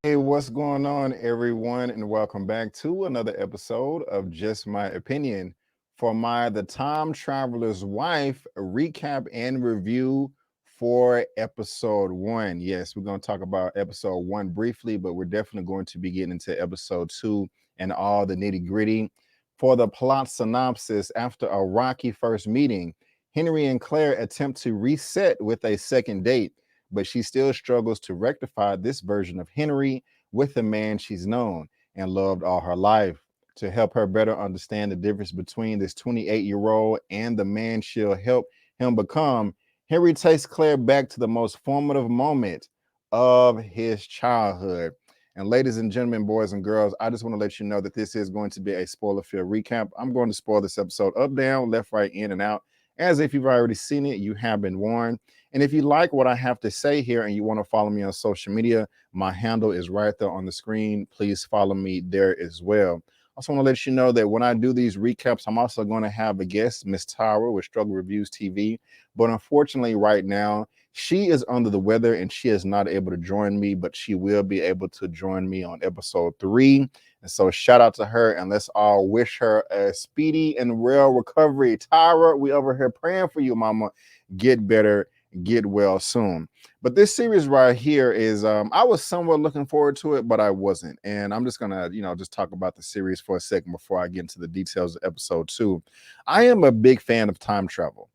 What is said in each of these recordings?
Hey, what's going on, everyone, and welcome back to another episode of Just My Opinion for The Time Traveler's Wife recap and review for episode one. Yes, we're going to talk about episode one briefly, but we're definitely going to be getting into episode two and all the nitty gritty. For the plot synopsis, after a rocky first meeting, Henry and Claire attempt to reset with a second date, but she still struggles to rectify this version of Henry with the man she's known and loved all her life. To help her better understand the difference between this 28-year-old and the man she'll help him become, Henry takes Claire back to the most formative moment of his childhood. And ladies and gentlemen, boys and girls, I just want to let you know that this is going to be a spoiler-filled recap. I'm going to spoil this episode up, down, left, right, in, and out. As if you've already seen it, you have been warned. And if you like what I have to say here and you want to follow me on social media, my handle is right there on the screen. Please follow me there as well. I also want to let you know that when I do these recaps, I'm also going to have a guest, Miss Tara with Reviewz TV. But unfortunately, right now, she is under the weather and she is not able to join me, but she will be able to join me on episode 3. And so shout out to her and let's all wish her a speedy and real recovery. Tyra, we over here praying for you, mama. Get better, get well soon. But this series right here is I was somewhat looking forward to it, but I wasn't. And I'm just gonna, just talk about the series for a second before I get into the details of episode 2. I am a big fan of time travel.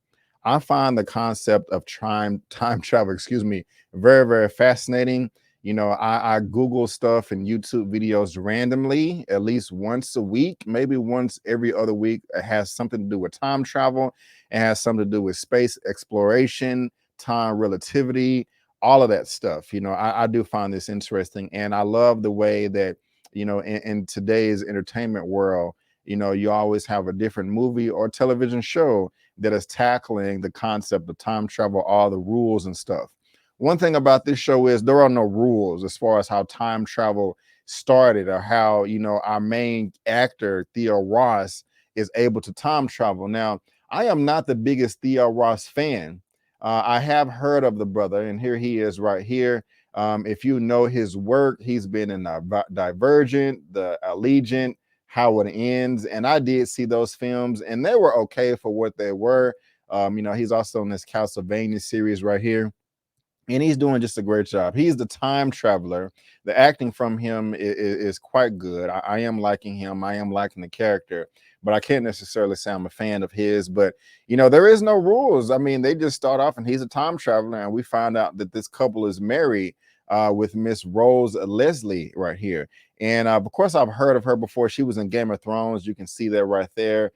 I find the concept of time travel, very, very fascinating. I Google stuff and YouTube videos randomly, at least once a week, maybe once every other week. It has something to do with time travel. It has something to do with space exploration, time relativity, all of that stuff. I do find this interesting. And I love the way that, in today's entertainment world, you always have a different movie or television show that is tackling the concept of time travel, all the rules and stuff. One thing about this show is there are no rules as far as how time travel started or how, our main actor, Theo Ross, is able to time travel. Now, I am not the biggest Theo Ross fan. I have heard of the brother, and here he is right here. If you know his work, he's been in Divergent, The Allegiant, How It Ends, and I did see those films, and they were okay for what they were. He's also in this Castlevania series right here, and he's doing just a great job. He's the time traveler. The acting from him is quite good. I am liking him. I am liking the character, but I can't necessarily say I'm a fan of his. But there is no rules. I mean, they just start off and he's a time traveler, and we find out that this couple is married with Miss Rose Leslie right here. And of course, I've heard of her before. She was in Game of Thrones. You can see that right there.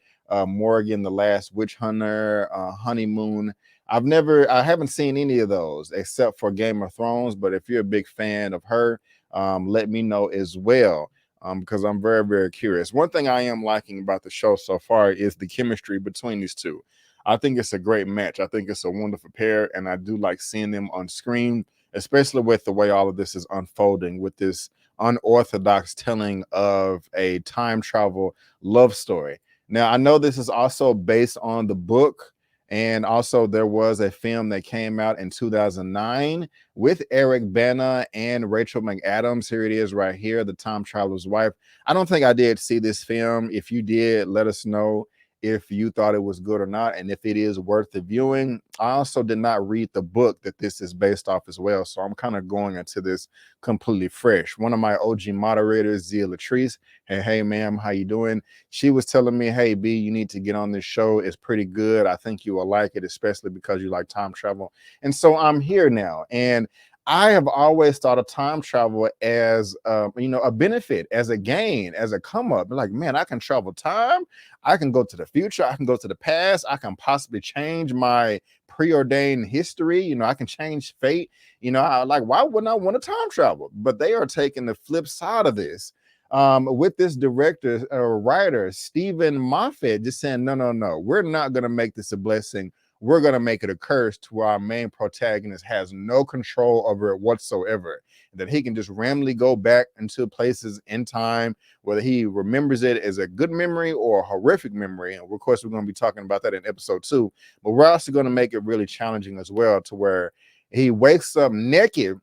Morgan, the Last Witch Hunter, Honeymoon. I haven't seen any of those except for Game of Thrones. But if you're a big fan of her, let me know as well, because I'm very, very curious. One thing I am liking about the show so far is the chemistry between these two. I think it's a great match. I think it's a wonderful pair, and I do like seeing them on screen, especially with the way all of this is unfolding with this unorthodox telling of a time travel love story. Now, I know this is also based on the book, and also there was a film that came out in 2009 with Eric Bana and Rachel McAdams. Here it is right here, The Time Traveler's Wife. I don't think I did see this film. If you did, let us know if you thought it was good or not, and if it is worth the viewing. I also did not read the book that this is based off as well, so I'm kind of going into this completely fresh. One of my OG moderators, Zia Latrice, hey ma'am, how you doing? She was telling me, hey B, you need to get on this show. It's pretty good. I think you will like it, especially because you like time travel. And so I'm here now, and I have always thought of time travel as, a benefit, as a gain, as a come up. Like, man, I can travel time. I can go to the future. I can go to the past. I can possibly change my preordained history. I can change fate. Why wouldn't I want to time travel? But they are taking the flip side of this. With this director or writer, Stephen Moffat, just saying, no, we're not going to make this a blessing. We're going to make it a curse to where our main protagonist has no control over it whatsoever. That he can just randomly go back into places in time, whether he remembers it as a good memory or a horrific memory. And of course, we're going to be talking about that in episode 2. But we're also going to make it really challenging as well, to where he wakes up naked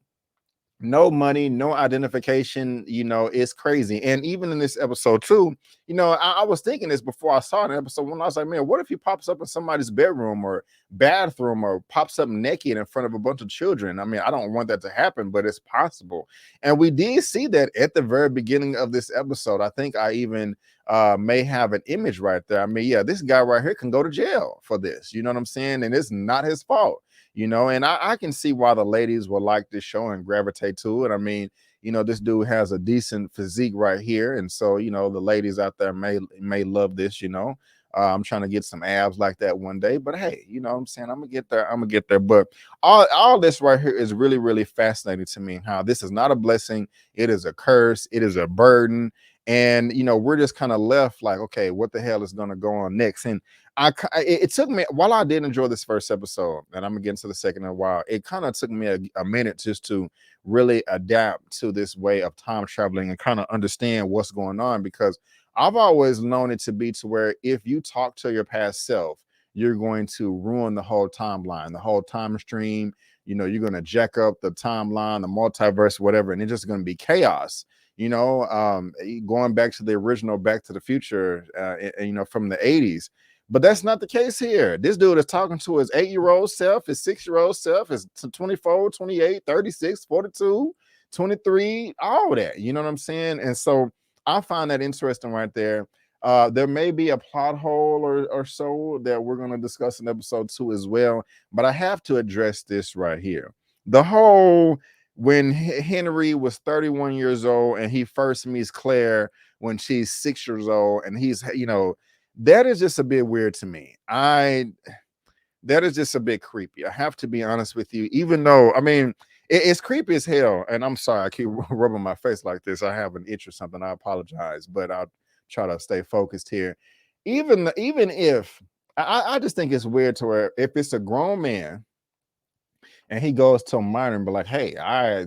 no money, no identification. It's crazy. And even in this episode too, I was thinking this before I saw the episode when I was like, man, what if he pops up in somebody's bedroom or bathroom or pops up naked in front of a bunch of children? I mean, I don't want that to happen, but it's possible. And we did see that at the very beginning of this episode. I think I even may have an image right there. I mean, yeah, this guy right here can go to jail for this. You know what I'm saying? And it's not his fault. And I can see why the ladies will like this show and gravitate to it. I mean, this dude has a decent physique right here, and so the ladies out there may love this. I'm trying to get some abs like that one day, but hey, what I'm saying, I'm gonna get there. I'm gonna get there. But all this right here is really, really fascinating to me. How this is not a blessing, it is a curse, it is a burden, and we're just kind of left like, okay, what the hell is gonna go on next? And it took me, while I did enjoy this first episode, and I'm gonna get into the second in a while, it kind of took me a minute just to really adapt to this way of time traveling and kind of understand what's going on, because I've always known it to be to where if you talk to your past self, you're going to ruin the whole timeline, the whole time stream. You're going to jack up the timeline, the multiverse, whatever, and it's just going to be chaos. Going back to the original Back to the Future, from the 80s. But that's not the case here. This dude is talking to his 8-year-old self, his 6-year-old self, his 24, 28, 36, 42, 23, all that. You know what I'm saying? And so I find that interesting right there. There may be a plot hole or so that we're going to discuss in episode 2 as well. But I have to address this right here. The whole when Henry was 31 years old and he first meets Claire when she's 6 years old, and he's, that is just a bit weird to me. That is just a bit creepy. I have to be honest with you, even though, I mean, it's creepy as hell. And I'm sorry, I keep rubbing my face like this. I have an itch or something. I apologize, but I'll try to stay focused here. Even if I just think it's weird to where if it's a grown man and he goes to a minor and be like, hey, I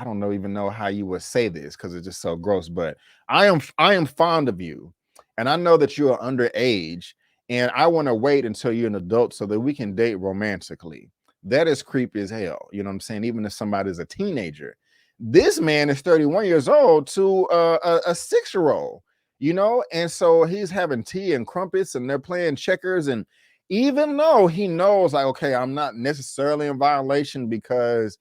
don't even know how you would say this because it's just so gross, but I am fond of you, and I know that you are underage, and I want to wait until you're an adult so that we can date romantically. That is creepy as hell. You know what I'm saying? Even if somebody's a teenager. This man is 31 years old to a 6-year-old, and so he's having tea and crumpets and they're playing checkers. And even though he knows, like, okay, I'm not necessarily in violation because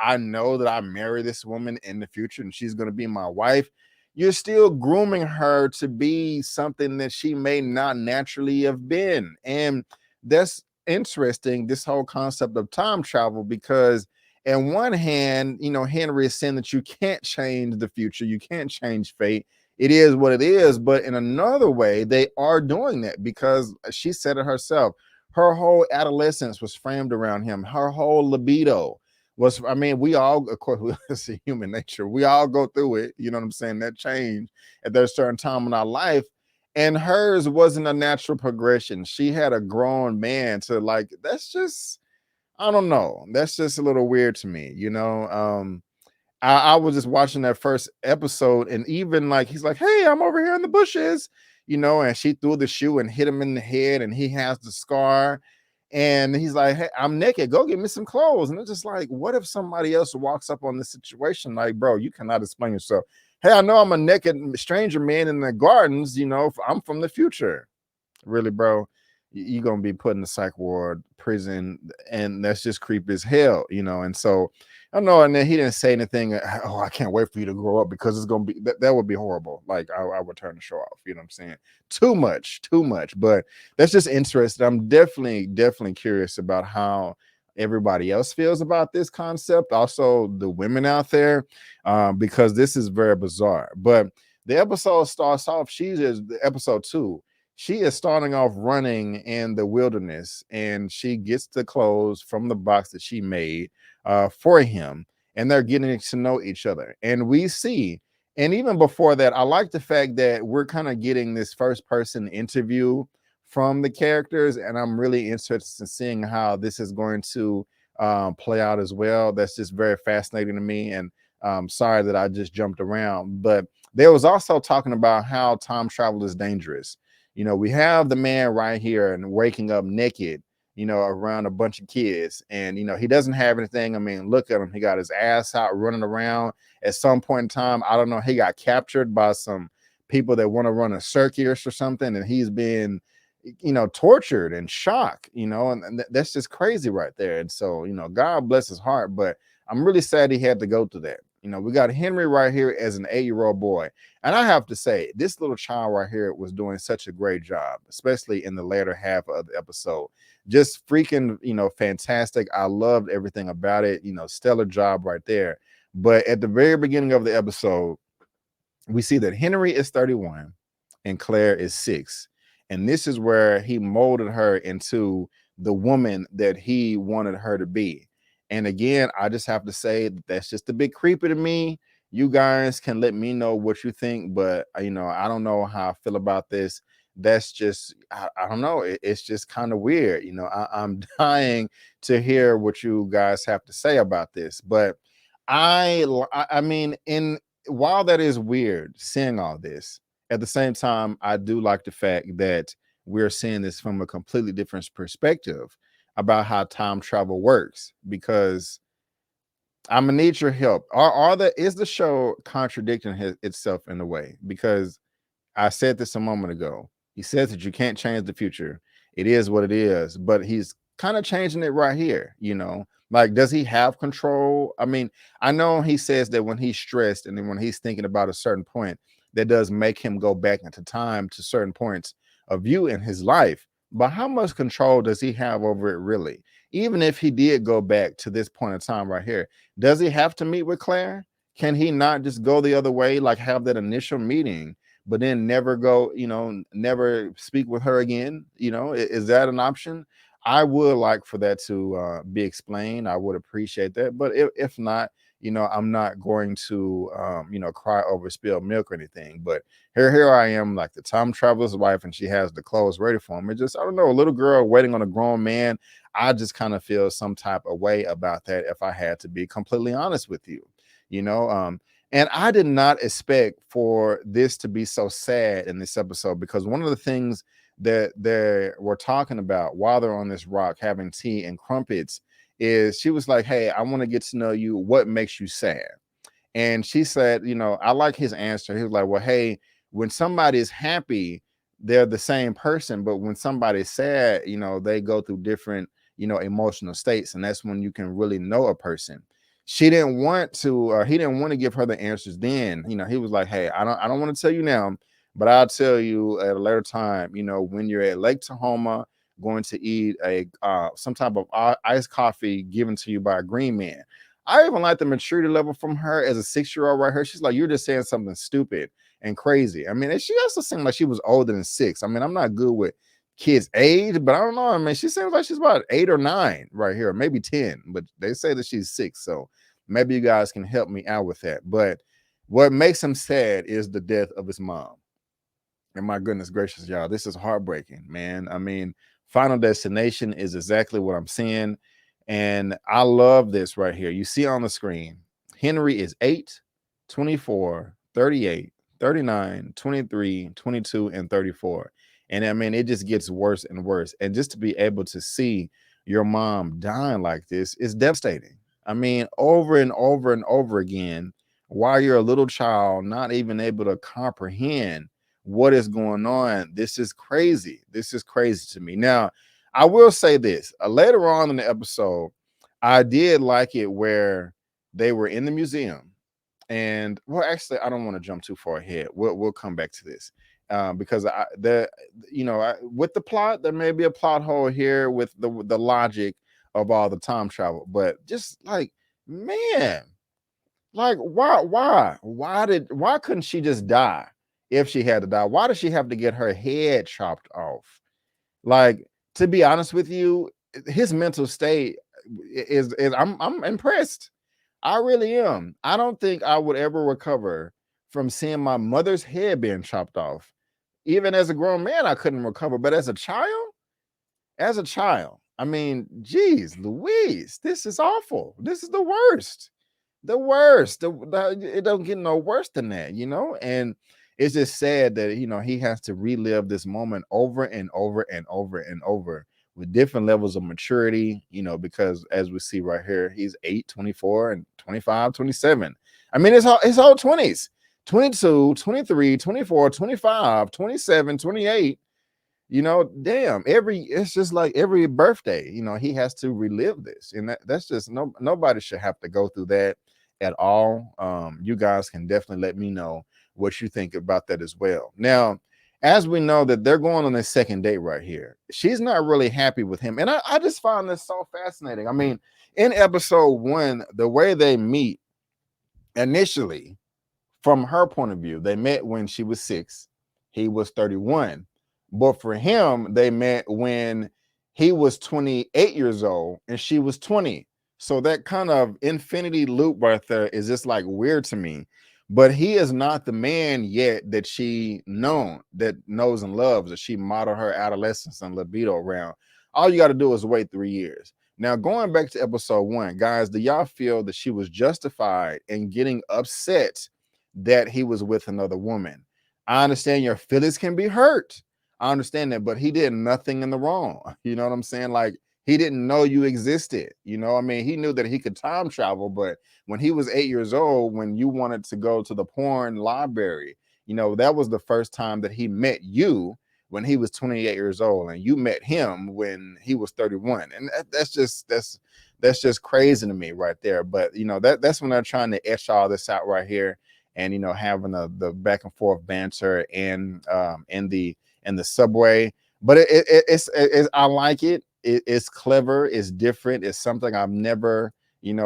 I know that I marry this woman in the future and she's going to be my wife, you're still grooming her to be something that she may not naturally have been. And that's interesting, this whole concept of time travel, because in one hand, Henry is saying that you can't change the future, you can't change fate. It is what it is. But in another way, they are doing that because she said it herself. Her whole adolescence was framed around him. Her whole libido was, I mean, we all, of course, it's a human nature. We all go through it. You know what I'm saying? That change at that certain time in our life. And hers wasn't a natural progression. She had a grown man to, like, that's just, I don't know. That's just a little weird to me, I was just watching that first episode, and even like he's like, hey, I'm over here in the bushes, and she threw the shoe and hit him in the head, and he has the scar. And he's like, hey, I'm naked, go get me some clothes. And it's just like, what if somebody else walks up on this situation? Like, bro, you cannot explain yourself. Hey, I know I'm a naked stranger man in the gardens, I'm from the future. Really, bro? You're gonna be put in the psych ward, prison, and that's just creepy as hell, And so I know, and then he didn't say anything. Oh, I can't wait for you to grow up because it's gonna be that would be horrible. Like I would turn the show off. You know what I'm saying? Too much. But that's just interesting. I'm definitely curious about how everybody else feels about this concept. Also, the women out there, because this is very bizarre. But the episode starts off. The episode 2. She is starting off running in the wilderness, and she gets the clothes from the box that she made for him, and they're getting to know each other. And we see, and even before that, I like the fact that we're kind of getting this first person interview from the characters, and I'm really interested in seeing how this is going to play out as well. That's just very fascinating to me. And sorry that I just jumped around, but there was also talking about how time travel is dangerous. We have the man right here and waking up naked, around a bunch of kids. And, he doesn't have anything. I mean, look at him. He got his ass out running around. At some point in time, I don't know, he got captured by some people that want to run a circus or something. And he's been, tortured and shocked, and that's just crazy right there. And so, God bless his heart. But I'm really sad he had to go through that. We got Henry right here as an 8-year-old boy. And I have to say, this little child right here was doing such a great job, especially in the later half of the episode. Just freaking, fantastic. I loved everything about it. Stellar job right there. But at the very beginning of the episode, we see that Henry is 31 and Claire is 6. And this is where he molded her into the woman that he wanted her to be. And again, I just have to say that's just a bit creepy to me. You guys can let me know what you think, but I don't know how I feel about this. That's just, I don't know. It's just kind of weird. I'm dying to hear what you guys have to say about this. But I mean, while that is weird, seeing all this, at the same time, I do like the fact that we're seeing this from a completely different perspective about how time travel works, because I'm gonna need your help. Is the show contradicting itself in a way? Because I said this a moment ago. He says that you can't change the future. It is what it is, but he's kind of changing it right here, Like, does he have control? I mean, I know he says that when he's stressed and then when he's thinking about a certain point, that does make him go back into time to certain points of view in his life. But how much control does he have over it really? Even if he did go back to this point in time right here, does he have to meet with Claire? Can he not just go the other way, like have that initial meeting, but then never go, never speak with her again? Is that an option? I would like for that to be explained. I would appreciate that. But if not, I'm not going to, cry over spilled milk or anything. But here I am, like the time traveler's wife, and she has the clothes ready for him. It just, I don't know, a little girl waiting on a grown man. I just kind of feel some type of way about that, if I had to be completely honest with you, and I did not expect for this to be so sad in this episode, because one of the things that they were talking about while they're on this rock having tea and crumpets is, she was like, hey, I want to get to know you. What makes you sad? And she said, I like his answer. He was like, well, hey, when somebody is happy, they're the same person. But when somebody's sad, they go through different, emotional states. And that's when you can really know a person. She didn't want to, he didn't want to give her the answers then. He was like, hey, I don't want to tell you now, but I'll tell you at a later time, when you're at Lake Tahoma, going to eat some type of iced coffee given to you by a green man. I even like the maturity level from her as a 6-year-old right here. She's like, you're just saying something stupid and crazy. I mean, and she also seemed like she was older than 6. I mean, I'm not good with kids' age, but I don't know. I mean, she seems like she's about 8 or 9 right here, maybe 10, but they say that she's 6. So maybe you guys can help me out with that. But what makes him sad is the death of his mom. And my goodness gracious, y'all, this is heartbreaking, man. I mean, Final Destination is exactly what I'm seeing. And I love this right here. You see on the screen, Henry is 8, 24, 38, 39, 23, 22, and 34. And I mean, it just gets worse and worse. And just to be able to see your mom dying like this is devastating. I mean, over and over and over again, while you're a little child, not even able to comprehend what is going on. This is crazy. This is crazy to me. Now, I will say this, later on in the episode, I did like it where they were in the museum. And well, actually, I don't want to jump too far ahead. We'll come back to this because with the plot, there may be a plot hole here with the logic of all the time travel. But just like, man, like why couldn't she just die if she had to die? Why does she have to get her head chopped off? Like, to be honest with you, his mental state is I'm impressed. I really am. I don't think I would ever recover from seeing my mother's head being chopped off. Even as a grown man, I couldn't recover. But as a child, I mean, geez, Louise, this is awful. This is the worst. The worst. It don't get no worse than that, And it's just sad that he has to relive this moment over and over and over and over with different levels of maturity, because as we see right here, he's 8, 24, and 25, 27. I mean, it's all 20s, 22, 23, 24, 25, 27, 28. Damn, it's just like every birthday, he has to relive this. And that's just nobody should have to go through that at all. You guys can definitely let me know what you think about that as well. Now, as we know that they're going on a second date right here, she's not really happy with him. And I just find this so fascinating. I mean, in episode 1, the way they meet initially, from her point of view, they met when she was 6, he was 31. But for him, they met when he was 28 years old and she was 20. So that kind of infinity loop right there is just like weird to me. But he is not the man yet that that knows and loves, that she modeled her adolescence and libido around. All you got to do is wait 3 years. Now, going back to episode 1, guys, do y'all feel that she was justified in getting upset that he was with another woman? I understand your feelings can be hurt. I understand that, but he did nothing in the wrong. You know what I'm saying? Like, he didn't know you existed. I mean, he knew that he could time travel, but when he was 8 years old, when you wanted to go to the porn library, that was the first time that he met you, when he was 28 years old, and you met him when he was 31. And that's just crazy to me right there. But that's when they're trying to etch all this out right here, and having the back and forth banter and in the subway. But it's I like it. It's clever, it's different, it's something I've never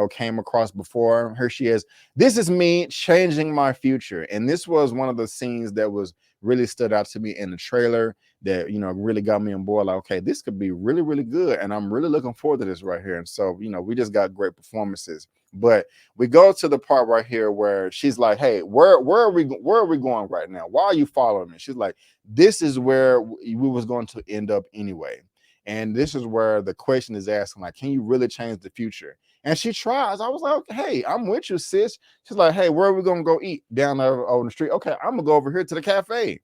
came across before. Here she is. This is me changing my future. And this was one of the scenes that was really stood out to me in the trailer, that really got me on board. Like, okay, this could be really, really good, and I'm really looking forward to this right here. And so we just got great performances. But we go to the part right here where she's like, hey, where are we going right now? Why are you following me? She's like, this is where we was going to end up anyway. And this is where the question is asking, like, can you really change the future? And she tries. I was like, hey, I'm with you, sis. She's like, hey, where are we gonna go eat? Down there on the street. Okay, I'm gonna go over here to the cafe.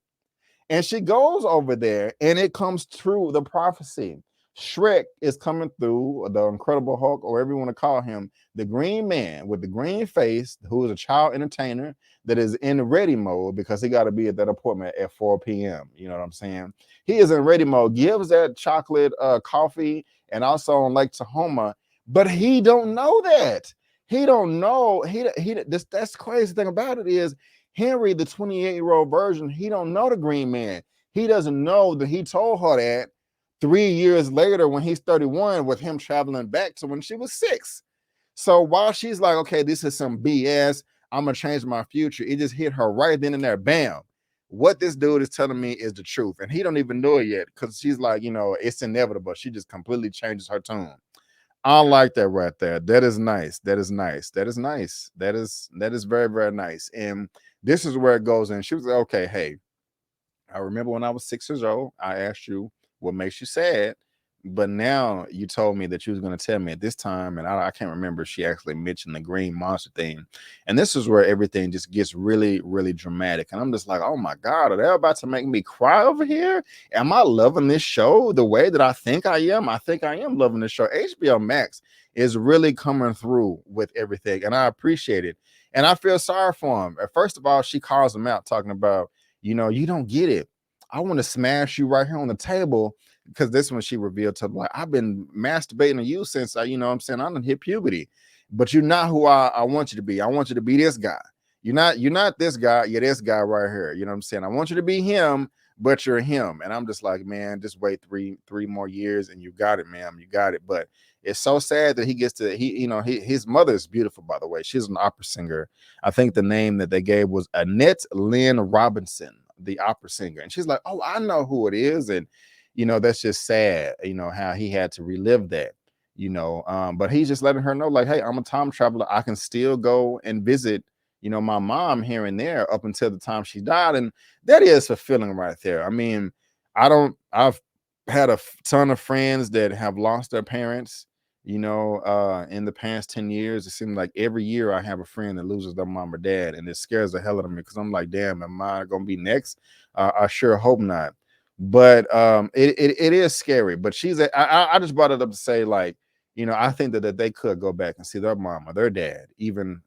And she goes over there, and it comes true, the prophecy. Shrek is coming through, the Incredible Hulk, or whatever you want to call him, the green man with the green face, who is a child entertainer that is in ready mode because he got to be at that appointment at 4 p.m. You know what I'm saying? He is in ready mode, gives that chocolate coffee, and also on Lake Tahoma, but he don't know that. He don't know. That's the crazy thing about it is, Henry, the 28-year-old version, he don't know the green man. He doesn't know that he told her that 3 years later when he's 31, with him traveling back to when she was 6. So while she's like, okay, this is some BS, I'm gonna change my future, it just hit her right then and there. Bam. What this dude is telling me is the truth. And he don't even know it yet, because she's like, it's inevitable. She just completely changes her tune. I like that right there. That is nice. That is nice. That is nice. That is very, very nice. And this is where it goes in. She was like, okay, hey, I remember when I was 6 years old, I asked you what makes you sad, but now you told me that you was going to tell me at this time, and I can't remember if she actually mentioned the green monster thing. And this is where everything just gets really, really dramatic. And I'm just like, oh my God, are they about to make me cry over here? Am I loving this show the way that I think I am? I think I am loving this show. HBO Max is really coming through with everything, and I appreciate it. And I feel sorry for him. First of all, she calls him out, talking about, you don't get it. I want to smash you right here on the table, because this one she revealed to him, like, I've been masturbating on you since I done hit puberty, but you're not who I want you to be. I want you to be this guy. You're not this guy. You're this guy right here. You know what I'm saying? I want you to be him, but you're him. And I'm just like, man, just wait three more years and you got it, ma'am. You got it. But it's so sad that he gets to, his mother is beautiful, by the way. She's an opera singer. I think the name that they gave was Annette Lynn Robinson, the opera singer. And she's like, oh, I know who it is. And, that's just sad, how he had to relive that, but he's just letting her know, like, hey, I'm a time traveler. I can still go and visit, my mom here and there up until the time she died. And that is fulfilling right there. I mean, I've had a ton of friends that have lost their parents, in the past 10 years. It seems like every year I have a friend that loses their mom or dad, and it scares the hell out of me, because I'm like, damn, am I gonna be next? I sure hope not. But it is scary. But I just brought it up to say, like, I think that they could go back and see their mom or their dad, even,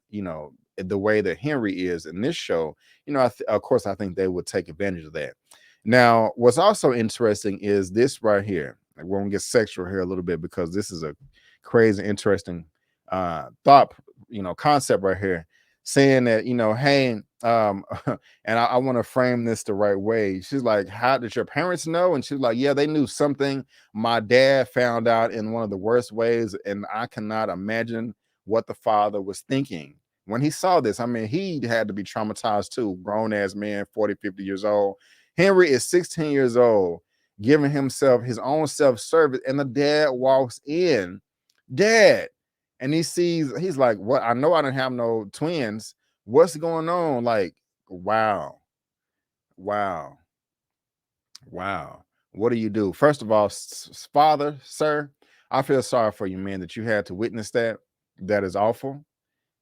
the way that Henry is in this show. Of course, I think they would take advantage of that. Now, what's also interesting is this right here. Like, we're gonna get sexual here a little bit, because this is a crazy, interesting thought, concept right here, saying that, hey, and I want to frame this the right way. She's like, how did your parents know? And she's like, yeah, they knew something. My dad found out in one of the worst ways, and I cannot imagine what the father was thinking when he saw this. I mean, he had to be traumatized too. Grown ass man, 40, 50 years old. Henry is 16 years old, giving himself his own self-service, and the dad walks in. Dad. And he's like, what? I know I didn't have no twins. What's going on? Like, wow. Wow. Wow. What do you do? First of all, father, sir, I feel sorry for you, man, that you had to witness that. That is awful.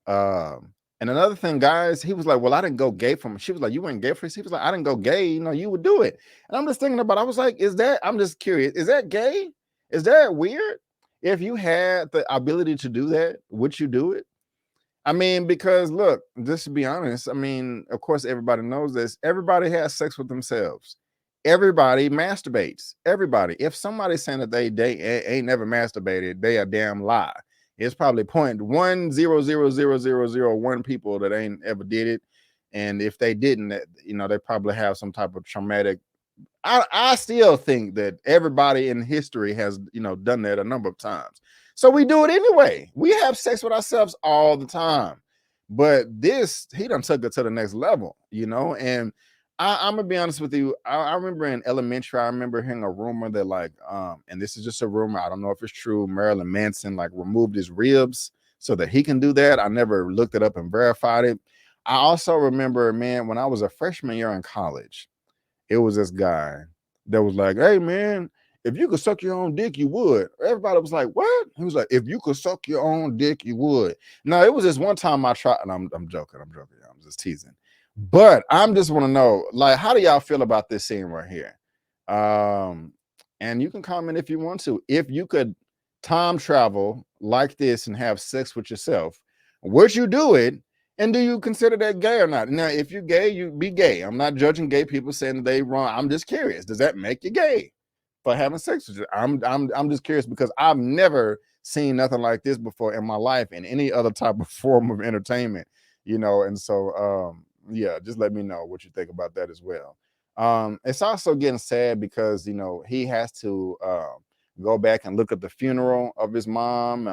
And another thing, guys, he was like, well, I didn't go gay from. She was like, you went gay for this? He was like, I didn't go gay. You would do it. And I'm just thinking about, I was like, I'm just curious. Is that gay? Is that weird? If you had the ability to do that, would you do it? I mean, because look, just to be honest, I mean, of course, everybody knows this. Everybody has sex with themselves. Everybody masturbates. Everybody. If somebody's saying that they ain't never masturbated, they a damn lie. It's probably 0.1000001 people that ain't ever did it. And if they didn't, they probably have some type of traumatic. I still think that everybody in history has, done that a number of times. So we do it anyway. We have sex with ourselves all the time. But he done took it to the next level, and I'm gonna be honest with you. I remember in elementary, I remember hearing a rumor that, like, and this is just a rumor, I don't know if it's true, Marilyn Manson like removed his ribs so that he can do that. I never looked it up and verified it. I also remember, man, when I was a freshman year in college, it was this guy that was like, hey, man, if you could suck your own dick, you would. Everybody was like, what? He was like, if you could suck your own dick, you would. Now, it was this one time I tried, and I'm joking, I'm just teasing. But I'm just want to know, like, how do y'all feel about this scene right here? And you can comment if you want to. If you could time travel like this and have sex with yourself, would you do it? And do you consider that gay or not? Now, if you're gay, you be gay. I'm not judging gay people saying that they wrong. I'm just curious. Does that make you gay for having sex with you? I'm just curious, because I've never seen nothing like this before in my life in any other type of form of entertainment, and so yeah, just let me know what you think about that as well. It's also getting sad because he has to go back and look at the funeral of his mom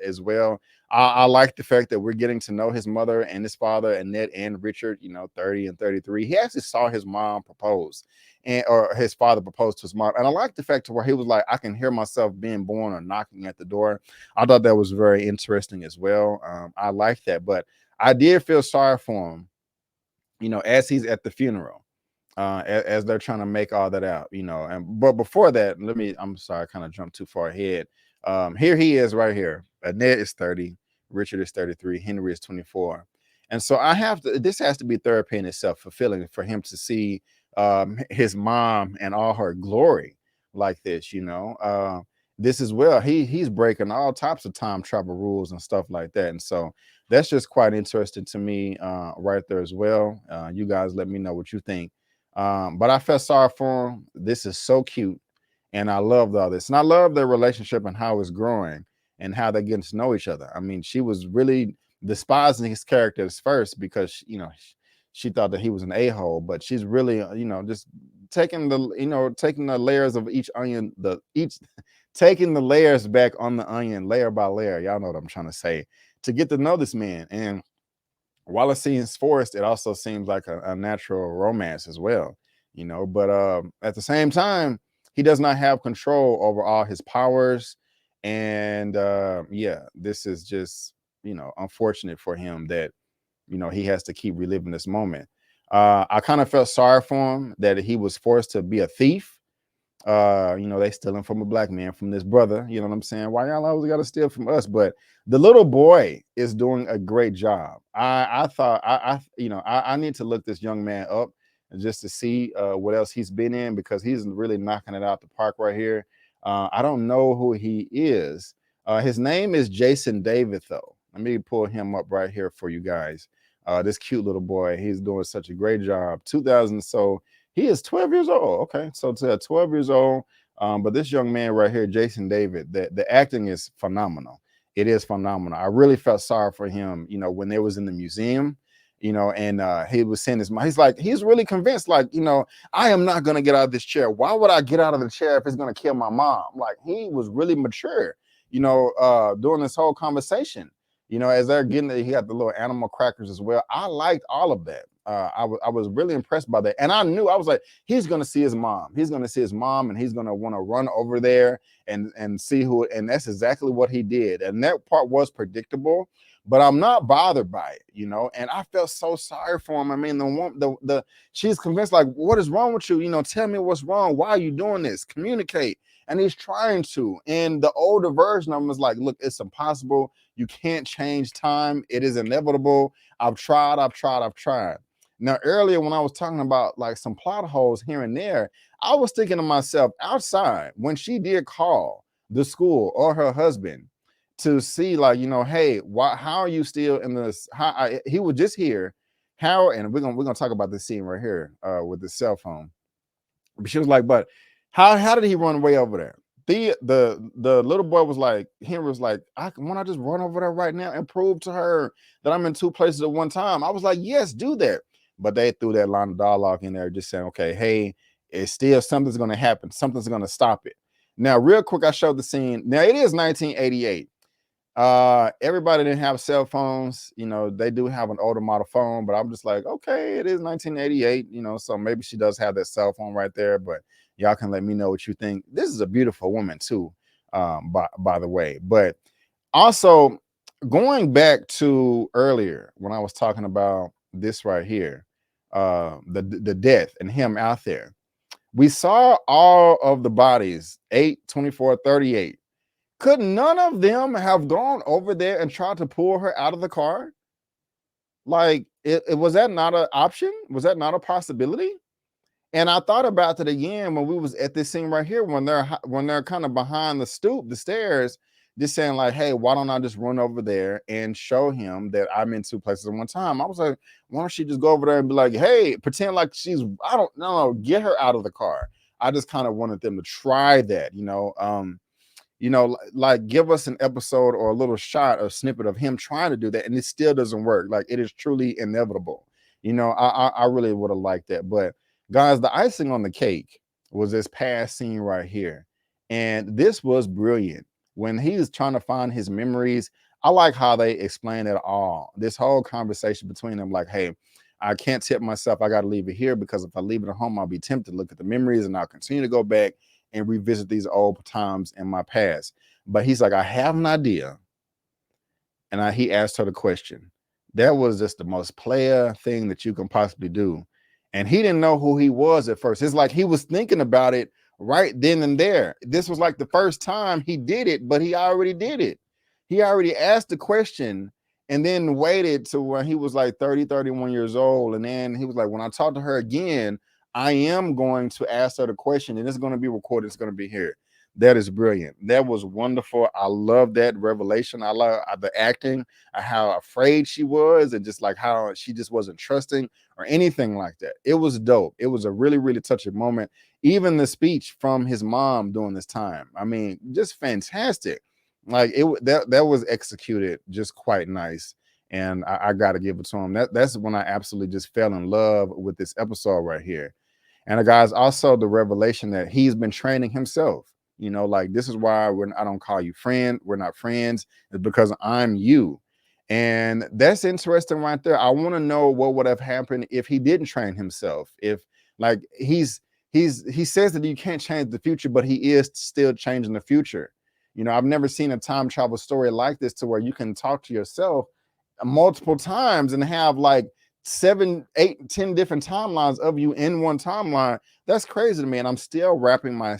as well. I like the fact that we're getting to know his mother and his father, Annette and Richard, 30 and 33. He actually saw his mom propose, or his father proposed to his mom. And I like the fact where he was like, I can hear myself being born or knocking at the door. I thought that was very interesting as well. I like that, but I did feel sorry for him, as he's at the funeral, as they're trying to make all that out, but before that, I'm sorry, I kind of jumped too far ahead. Here he is right here. Annette is 30, Richard is 33, Henry is 24. And so this has to be therapy in itself, fulfilling for him to see his mom and all her glory like this, this as well. He's breaking all types of time travel rules and stuff like that. And so that's just quite interesting to me right there as well. You guys let me know what you think. But I felt sorry for him. This is so cute. And I loved all this. And I love their relationship and how it's growing and how they're getting to know each other. I mean, she was really despising his characters first because, she thought that he was an a-hole, but she's really, just taking the layers of each onion, taking the layers back on the onion layer by layer. Y'all know what I'm trying to say, to get to know this man. And while it seems forced, it also seems like a natural romance as well, but at the same time, he does not have control over all his powers. And yeah, this is just, unfortunate for him that, he has to keep reliving this moment. I kind of felt sorry for him that he was forced to be a thief. They stealing from a black man, from this brother. You know what I'm saying? Why y'all always got to steal from us? But the little boy is doing a great job. I thought I need to look this young man up just to see what else he's been in, because he's really knocking it out the park right here. I don't know who he is. His name is Jason David, though. Let me pull him up right here for you guys. This cute little boy, he's doing such a great job. 2000, so he is 12 years old. Okay, so to 12 years old. But this young man right here, Jason David, the acting is phenomenal. It is phenomenal. I really felt sorry for him, you know, when they was in the museum, you know, and he was saying this, he's like, he's really convinced, like, you know, I am not going to get out of this chair. Why would I get out of the chair if it's going to kill my mom? Like, he was really mature, you know, during this whole conversation, you know, as they're getting there, he got the little animal crackers as well. I liked all of that. I was really impressed by that. And I knew, I was like, he's going to see his mom. He's going to see his mom, and he's going to want to run over there and see who, and that's exactly what he did. And that part was predictable, but I'm not bothered by it, you know. And I felt so sorry for him. I mean, the she's convinced, like, what is wrong with you? You know, tell me what's wrong. Why are you doing this? Communicate. And he's trying to. And the older version of him is like, look, it's impossible. You can't change time. It is inevitable. I've tried. Now, earlier when I was talking about like some plot holes here and there, I was thinking to myself, outside, when she did call the school or her husband to see, like, you know, hey, how are you still in this? He was just here. How, and we're gonna talk about this scene right here with the cell phone. But she was like, but how did he run way over there? The little boy was like, Henry was like, want I just run over there right now and prove to her that I'm in two places at one time? I was like, yes, do that. But they threw that line of dialogue in there, just saying, okay, hey, it's still something's going to happen. Something's going to stop it. Now, real quick, I showed the scene. Now, it is 1988. Everybody didn't have cell phones. You know, they do have an older model phone, but I'm just like, okay, it is 1988, you know, so maybe she does have that cell phone right there, but y'all can let me know what you think. This is a beautiful woman too, by the way. But also, going back to earlier when I was talking about this right here, the death and him out there, we saw all of the bodies, 8, 24, 38. Could none of them have gone over there and tried to pull her out of the car? Like, it was that not an option? Was that not a possibility? And I thought about it again when we was at this scene right here, when they're kind of behind the stoop, the stairs, just saying like, hey, why don't I just run over there and show him that I'm in two places at one time? I was like, why don't she just go over there and be like, hey, pretend like she's, I don't know, get her out of the car. I just kind of wanted them to try that, you know, like give us an episode or a little shot or snippet of him trying to do that, and it still doesn't work. Like, it is truly inevitable. You know, I really would have liked that. But guys, the icing on the cake was this past scene right here, and this was brilliant. When he was trying to find his memories, I like how they explain it all. This whole conversation between them, like, hey, I can't tip myself. I got to leave it here, because if I leave it at home, I'll be tempted to look at the memories, and I'll continue to go back and revisit these old times in my past. But he's like, I have an idea. And he asked her the question. That was just the most player thing that you can possibly do. And he didn't know who he was at first. It's like he was thinking about it right then and there. This was like the first time he did it, but he already did it. He already asked the question and then waited to when he was like 30, 31 years old. And then he was like, when I talk to her again, I am going to ask her the question, and it's going to be recorded. It's going to be here. That is brilliant. That was wonderful. I love that revelation. I love the acting, how afraid she was, and just like how she just wasn't trusting or anything like that. It was dope. It was a really, really touching moment. Even the speech from his mom during this time, I mean, just fantastic. Like, that was executed just quite nice. And I got to give it to him. That's when I absolutely just fell in love with this episode right here. And guys, also the revelation that he's been training himself. You know, like, this is why I don't call you friend. We're not friends. It's because I'm you. And that's interesting right there. I want to know what would have happened if he didn't train himself. If, like, he says that you can't change the future, but he is still changing the future. You know, I've never seen a time travel story like this, to where you can talk to yourself multiple times and have like 7, 8, 10 different timelines of you in one timeline. That's crazy to me, and I'm still wrapping my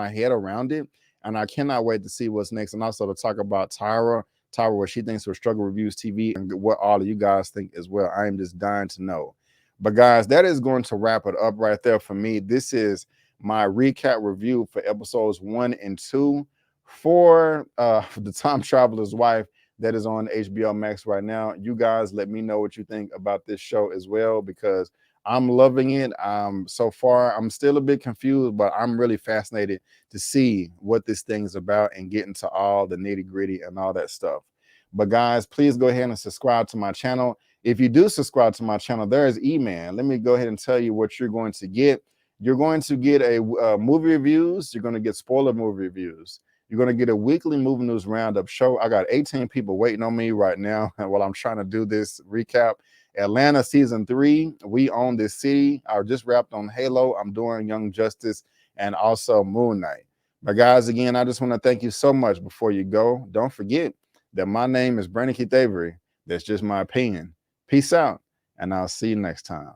head around it, and I cannot wait to see what's next. And also to talk about Tyra, what she thinks of Struggle Reviews TV, and what all of you guys think as well. I am just dying to know. But guys, that is going to wrap it up right there for me. This is my recap review for episodes 1 and 2 for The Time Traveler's Wife that is on HBO Max right now. You guys let me know what you think about this show as well, because I'm loving it. So far, I'm still a bit confused, but I'm really fascinated to see what this thing is about and get into all the nitty gritty and all that stuff. But guys, please go ahead and subscribe to my channel. If you do subscribe to my channel, there is Eman. Let me go ahead and tell you what you're going to get. You're going to get a movie reviews. You're going to get spoiler movie reviews. You're going to get a weekly movie news roundup show. I got 18 people waiting on me right now while I'm trying to do this recap. Atlanta season 3, we own this city. I just wrapped on Halo. I'm doing Young Justice and also Moon Knight. But guys, again, I just want to thank you so much. Before you go, don't forget that my name is Brandon Keith Avery. That's just my opinion. Peace out, and I'll see you next time.